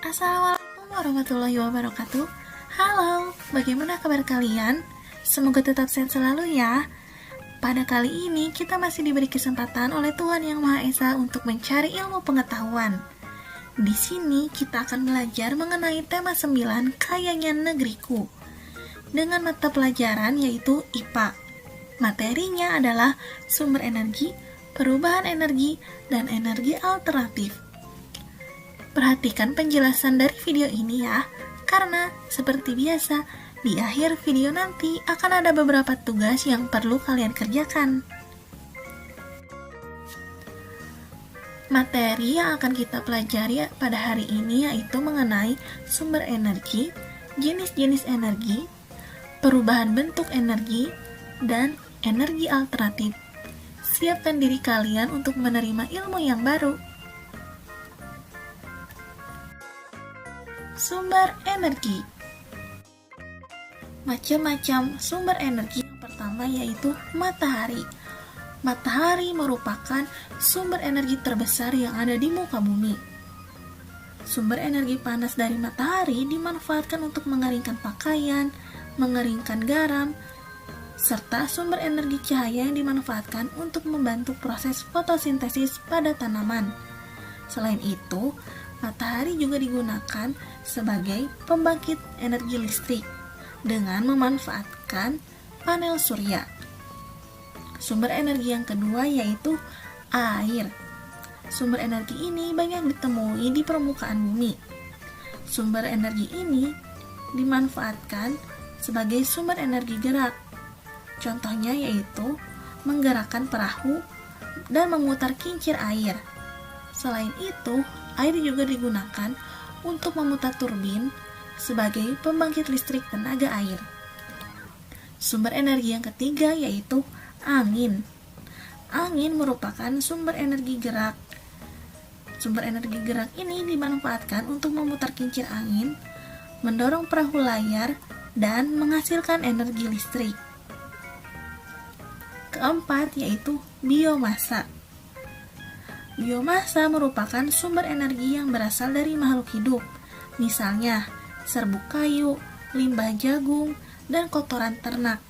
Assalamualaikum warahmatullahi wabarakatuh. Halo, bagaimana kabar kalian? Semoga tetap sehat selalu ya. Pada kali ini kita masih diberi kesempatan oleh Tuhan Yang Maha Esa untuk mencari ilmu pengetahuan. Di sini kita akan belajar mengenai tema 9 Kayanya Negeriku dengan mata pelajaran yaitu IPA. Materinya adalah sumber energi, perubahan energi, dan energi alternatif. Perhatikan penjelasan dari video ini ya, karena seperti biasa, di akhir video nanti akan ada beberapa tugas yang perlu kalian kerjakan. Materi yang akan kita pelajari pada hari ini yaitu mengenai sumber energi, jenis-jenis energi, perubahan bentuk energi, dan energi alternatif. Siapkan diri kalian untuk menerima ilmu yang baru. Sumber energi. Macam-macam sumber energi. Yang pertama yaitu matahari. Matahari merupakan sumber energi terbesar yang ada di muka bumi. Sumber energi panas dari matahari dimanfaatkan untuk mengeringkan pakaian, mengeringkan garam, serta sumber energi cahaya yang dimanfaatkan untuk membantu proses fotosintesis pada tanaman. Selain itu, matahari juga digunakan sebagai pembangkit energi listrik dengan memanfaatkan panel surya. Sumber energi yang kedua yaitu air. Sumber energi ini banyak ditemui di permukaan bumi. Sumber energi ini dimanfaatkan sebagai sumber energi gerak. Contohnya yaitu menggerakkan perahu dan memutar kincir air. Selain itu, air juga digunakan untuk memutar turbin sebagai pembangkit listrik tenaga air. Sumber energi yang ketiga yaitu angin. Angin merupakan sumber energi gerak. Sumber energi gerak ini dimanfaatkan untuk memutar kincir angin, mendorong perahu layar, dan menghasilkan energi listrik. Keempat yaitu biomasa. Biomasa merupakan sumber energi yang berasal dari makhluk hidup, misalnya serbuk kayu, limbah jagung, dan kotoran ternak.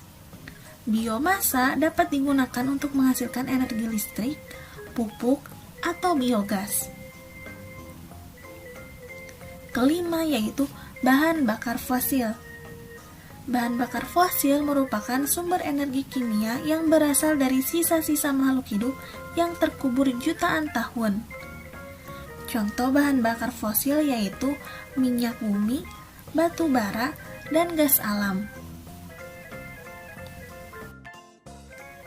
Biomasa dapat digunakan untuk menghasilkan energi listrik, pupuk, atau biogas. Kelima yaitu bahan bakar fosil. Bahan bakar fosil merupakan sumber energi kimia yang berasal dari sisa-sisa makhluk hidup yang terkubur jutaan tahun. Contoh bahan bakar fosil yaitu minyak bumi, batu bara, dan gas alam.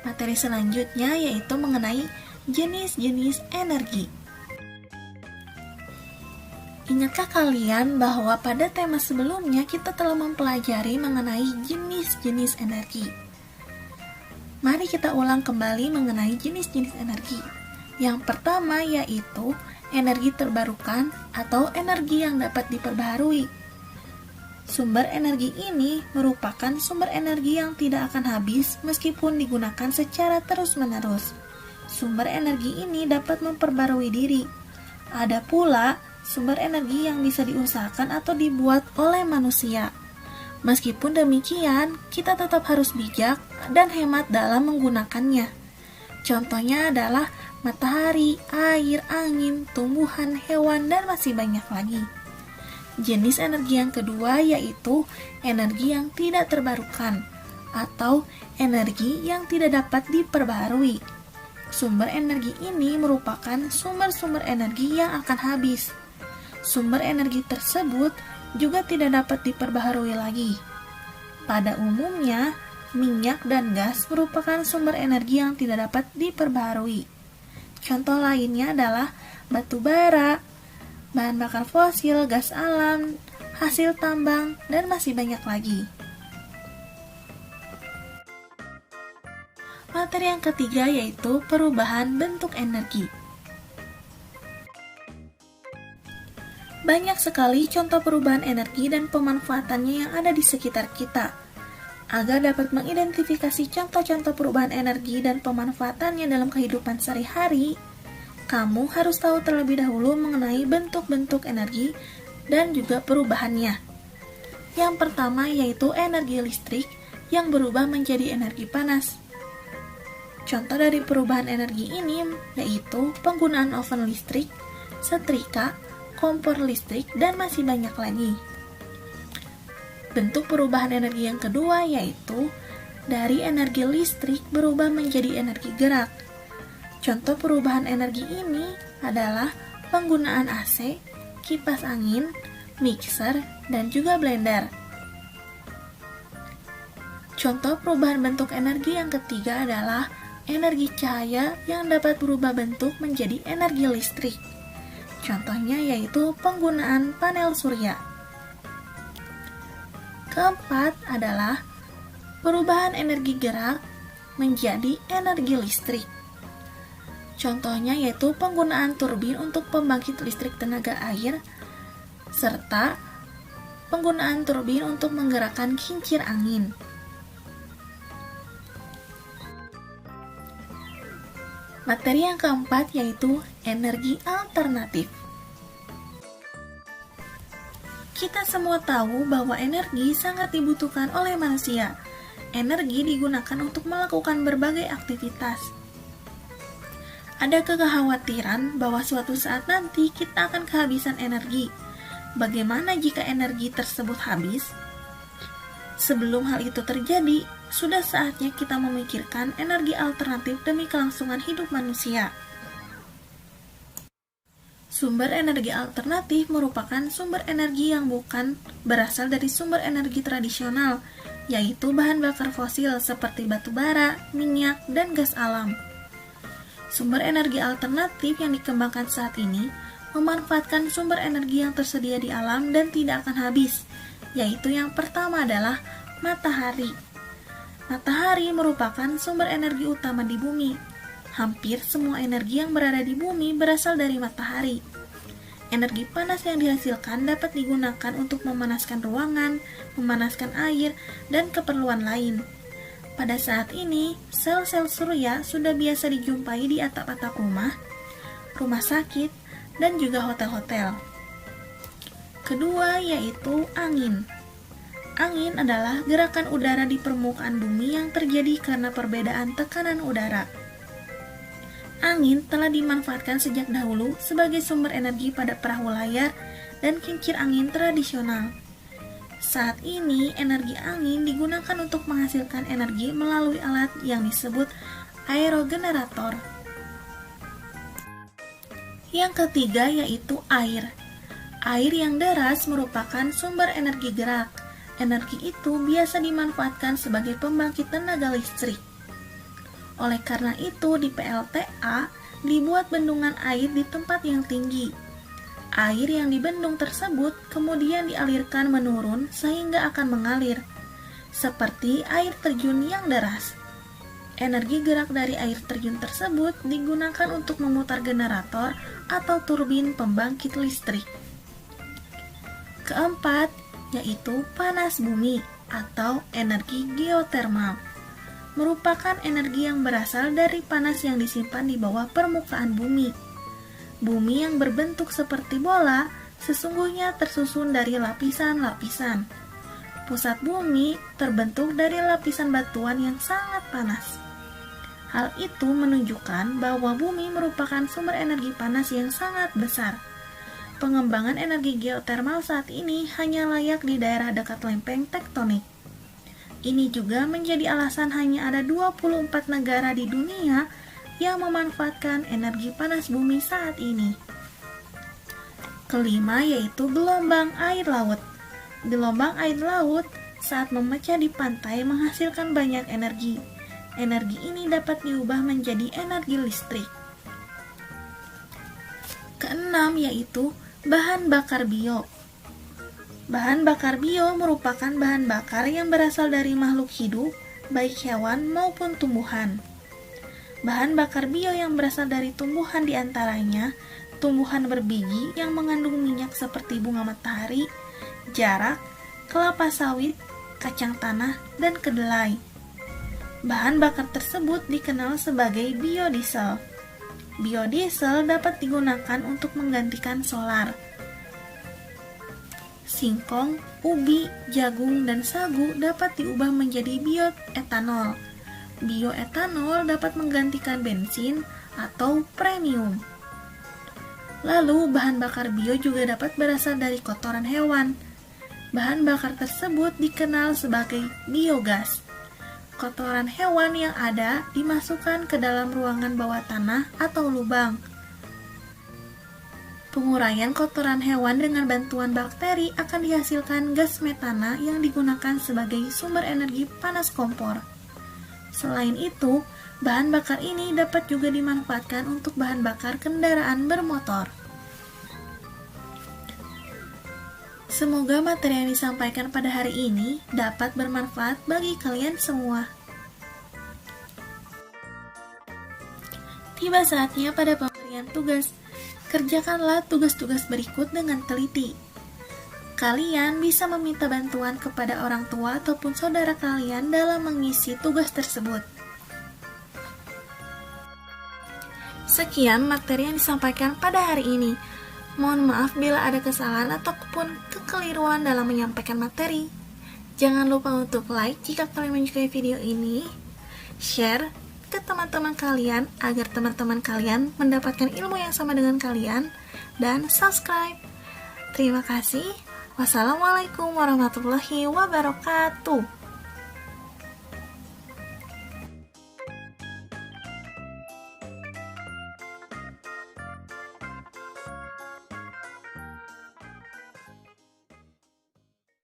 Materi selanjutnya yaitu mengenai jenis-jenis energi. Ingatkah kalian bahwa pada tema sebelumnya kita telah mempelajari mengenai jenis-jenis energi? Mari kita ulang kembali mengenai jenis-jenis energi. Yang pertama yaitu energi terbarukan atau energi yang dapat diperbaharui. Sumber energi ini merupakan sumber energi yang tidak akan habis meskipun digunakan secara terus-menerus. Sumber energi ini dapat memperbarui diri. Ada pula sumber energi yang bisa diusahakan atau dibuat oleh manusia. Meskipun demikian, kita tetap harus bijak dan hemat dalam menggunakannya. Contohnya adalah matahari, air, angin, tumbuhan, hewan, dan masih banyak lagi. Jenis energi yang kedua yaitu energi yang tidak terbarukan atau energi yang tidak dapat diperbaharui. Sumber energi ini merupakan sumber-sumber energi yang akan habis. Sumber energi tersebut juga tidak dapat diperbaharui lagi. Pada umumnya, minyak dan gas merupakan sumber energi yang tidak dapat diperbaharui. Contoh lainnya adalah batu bara, bahan bakar fosil, gas alam, hasil tambang, dan masih banyak lagi. Materi yang ketiga yaitu perubahan bentuk energi. Banyak sekali contoh perubahan energi dan pemanfaatannya yang ada di sekitar kita. Agar dapat mengidentifikasi contoh-contoh perubahan energi dan pemanfaatannya dalam kehidupan sehari-hari, kamu harus tahu terlebih dahulu mengenai bentuk-bentuk energi dan juga perubahannya. Yang pertama yaitu energi listrik yang berubah menjadi energi panas. Contoh dari perubahan energi ini yaitu penggunaan oven listrik, setrika, kompor listrik, dan masih banyak lagi. Bentuk perubahan energi yang kedua yaitu dari energi listrik berubah menjadi energi gerak. Contoh perubahan energi ini adalah penggunaan AC, kipas angin, mixer, dan juga blender. Contoh perubahan bentuk energi yang ketiga adalah energi cahaya yang dapat berubah bentuk menjadi energi listrik. Contohnya yaitu penggunaan panel surya. Keempat adalah perubahan energi gerak menjadi energi listrik. Contohnya yaitu penggunaan turbin untuk pembangkit listrik tenaga air, serta penggunaan turbin untuk menggerakkan kincir angin. Materi yang keempat yaitu energi alternatif. Kita semua tahu bahwa energi sangat dibutuhkan oleh manusia. Energi digunakan untuk melakukan berbagai aktivitas. Ada kekhawatiran bahwa suatu saat nanti kita akan kehabisan energi. Bagaimana jika energi tersebut habis? Sebelum hal itu terjadi, sudah saatnya kita memikirkan energi alternatif demi kelangsungan hidup manusia. Sumber energi alternatif merupakan sumber energi yang bukan berasal dari sumber energi tradisional, yaitu bahan bakar fosil seperti batu bara, minyak, dan gas alam. Sumber energi alternatif yang dikembangkan saat ini memanfaatkan sumber energi yang tersedia di alam dan tidak akan habis, yaitu yang pertama adalah matahari. Matahari merupakan sumber energi utama di bumi. Hampir semua energi yang berada di bumi berasal dari matahari. Energi panas yang dihasilkan dapat digunakan untuk memanaskan ruangan, memanaskan air, dan keperluan lain. Pada saat ini, sel-sel surya sudah biasa dijumpai di atap-atap rumah, rumah sakit, dan juga hotel-hotel. Kedua yaitu angin. Angin adalah gerakan udara di permukaan bumi yang terjadi karena perbedaan tekanan udara. Angin telah dimanfaatkan sejak dahulu sebagai sumber energi pada perahu layar dan kincir angin tradisional. Saat ini, energi angin digunakan untuk menghasilkan energi melalui alat yang disebut aerogenerator. Yang ketiga yaitu air. Air yang deras merupakan sumber energi gerak. Energi itu biasa dimanfaatkan sebagai pembangkit tenaga listrik. Oleh karena itu, di PLTA dibuat bendungan air di tempat yang tinggi. Air yang dibendung tersebut kemudian dialirkan menurun sehingga akan mengalir, seperti air terjun yang deras. Energi gerak dari air terjun tersebut digunakan untuk memutar generator atau turbin pembangkit listrik. Keempat, yaitu panas bumi atau energi geotermal. Merupakan energi yang berasal dari panas yang disimpan di bawah permukaan bumi. Bumi yang berbentuk seperti bola sesungguhnya tersusun dari lapisan-lapisan. Pusat bumi terbentuk dari lapisan batuan yang sangat panas. Hal itu menunjukkan bahwa bumi merupakan sumber energi panas yang sangat besar. Pengembangan energi geotermal saat ini hanya layak di daerah dekat lempeng tektonik. Ini juga menjadi alasan hanya ada 24 negara di dunia yang memanfaatkan energi panas bumi saat ini. Kelima yaitu gelombang air laut. Gelombang air laut saat memecah di pantai menghasilkan banyak energi. Energi ini dapat diubah menjadi energi listrik. Keenam yaitu bahan bakar bio. Bahan bakar bio merupakan bahan bakar yang berasal dari makhluk hidup, baik hewan maupun tumbuhan. Bahan bakar bio yang berasal dari tumbuhan diantaranya tumbuhan berbiji yang mengandung minyak seperti bunga matahari, jarak, kelapa sawit, kacang tanah, dan kedelai. Bahan bakar tersebut dikenal sebagai biodiesel. Biodiesel dapat digunakan untuk menggantikan solar. singkong, ubi, jagung, dan sagu dapat diubah menjadi bioetanol. Bioetanol dapat menggantikan bensin atau premium. Lalu, bahan bakar bio juga dapat berasal dari kotoran hewan. Bahan bakar tersebut dikenal sebagai biogas. Kotoran hewan yang ada dimasukkan ke dalam ruangan bawah tanah atau lubang. Penguraian kotoran hewan dengan bantuan bakteri akan dihasilkan gas metana yang digunakan sebagai sumber energi panas kompor. Selain itu, bahan bakar ini dapat juga dimanfaatkan untuk bahan bakar kendaraan bermotor. Semoga materi yang disampaikan pada hari ini dapat bermanfaat bagi kalian semua. Tiba saatnya pada pemberian tugas. Kerjakanlah tugas-tugas berikut dengan teliti. Kalian bisa meminta bantuan kepada orang tua ataupun saudara kalian dalam mengisi tugas tersebut. Sekian materi yang disampaikan pada hari ini. Mohon maaf bila ada kesalahan ataupun kekeliruan dalam menyampaikan materi. Jangan lupa untuk like jika kalian menyukai video ini, share ke teman-teman kalian agar teman-teman kalian mendapatkan ilmu yang sama dengan kalian, dan subscribe. Terima kasih. Wassalamualaikum warahmatullahi wabarakatuh.